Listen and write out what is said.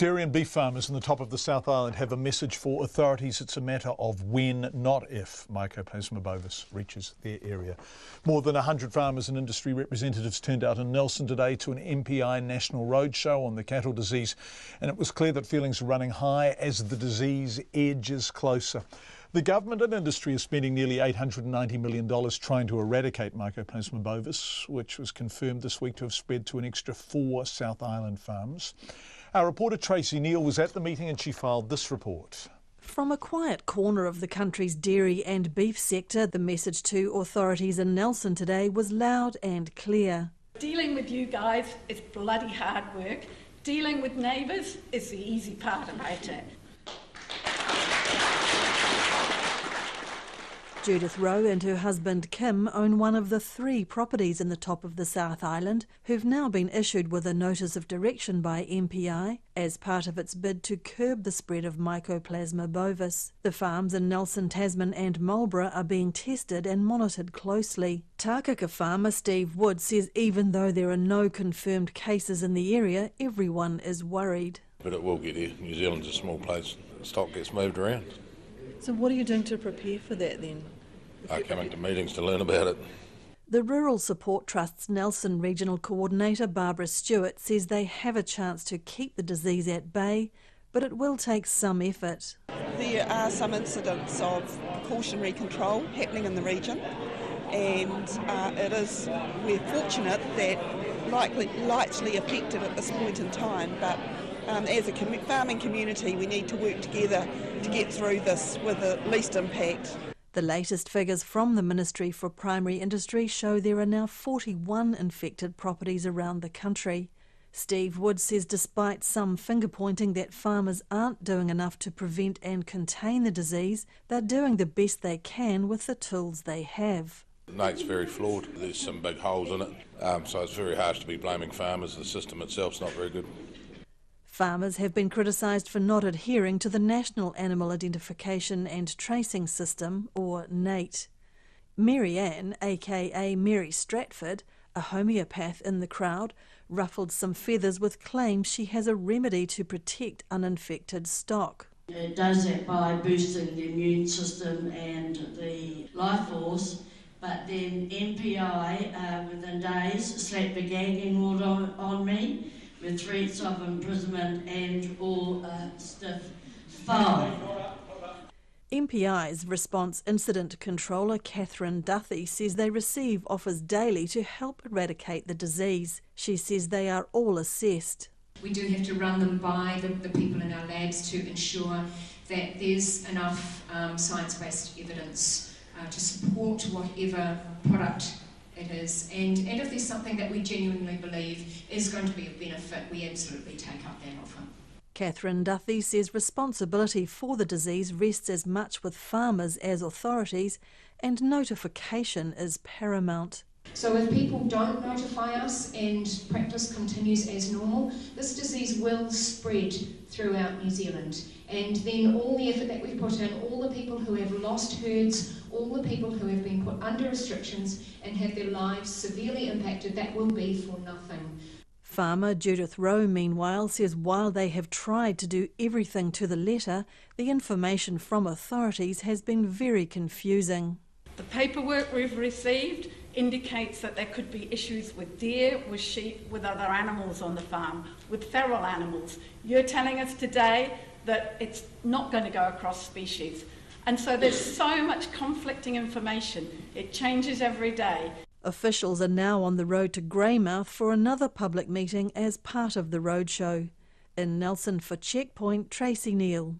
Dairy and beef farmers in the top of the South Island have a message for authorities. It's a matter of when, not if, Mycoplasma bovis reaches their area. More than 100 farmers and industry representatives turned out in Nelson today to an MPI national roadshow on the cattle disease, and it was clear that feelings are running high as the disease edges closer. The government and industry are spending nearly $890 million trying to eradicate Mycoplasma bovis, which was confirmed this week to have spread to an extra 4 South Island farms. Our reporter Tracy Neal was at the meeting and she filed this report. From a quiet corner of the country's dairy and beef sector, the message to authorities in Nelson today was loud and clear. Dealing with you guys is bloody hard work. Dealing with neighbours is the easy part about it. Judith Rowe and her husband Kim own one of the 3 properties in the top of the South Island, who've now been issued with a notice of direction by MPI as part of its bid to curb the spread of Mycoplasma bovis. The farms in Nelson, Tasman and Marlborough are being tested and monitored closely. Tākaka farmer Steve Wood says even though there are no confirmed cases in the area, everyone is worried. But it will get here. New Zealand's a small place. Stock gets moved around. So what are you doing to prepare for that then? I come into meetings to learn about it. The Rural Support Trust's Nelson Regional Coordinator Barbara Stewart says they have a chance to keep the disease at bay, but it will take some effort. There are some incidents of precautionary control happening in the region, and we're fortunate that lightly affected at this point in time, but as a farming community we need to work together to get through this with the least impact. The latest figures from the Ministry for Primary Industry show there are now 41 infected properties around the country. Steve Wood says despite some finger-pointing that farmers aren't doing enough to prevent and contain the disease, they're doing the best they can with the tools they have. Nate's very flawed. There's some big holes in it, so it's very harsh to be blaming farmers. The system itself's not very good. Farmers have been criticised for not adhering to the National Animal Identification and Tracing System, or NAIT. Mary Ann, aka Mary Stratford, a homeopath in the crowd, ruffled some feathers with claims she has a remedy to protect uninfected stock. It does that by boosting the immune system and the life force, but then MPI within days slapped a gagging order on me, with threats of imprisonment and or stiff fine. MPI's Response Incident Controller Catherine Duthie says they receive offers daily to help eradicate the disease. She says they are all assessed. We do have to run them by the people in our labs to ensure that there's enough science-based evidence to support whatever product it is, and if there's something that we genuinely believe is going to be of benefit, we absolutely take up that offer. Catherine Duthie says responsibility for the disease rests as much with farmers as authorities, and notification is paramount. So if people don't notify us and practice continues as normal, this disease will spread throughout New Zealand. And then all the effort that we've put in, all the people who have lost herds, all the people who have been put under restrictions and have their lives severely impacted, that will be for nothing. Farmer Judith Rowe, meanwhile, says while they have tried to do everything to the letter, the information from authorities has been very confusing. The paperwork we've received indicates that there could be issues with deer, with sheep, with other animals on the farm, with feral animals. You're telling us today that it's not going to go across species. And so there's so much conflicting information. It changes every day. Officials are now on the road to Greymouth for another public meeting as part of the roadshow. In Nelson for Checkpoint, Tracy Neal.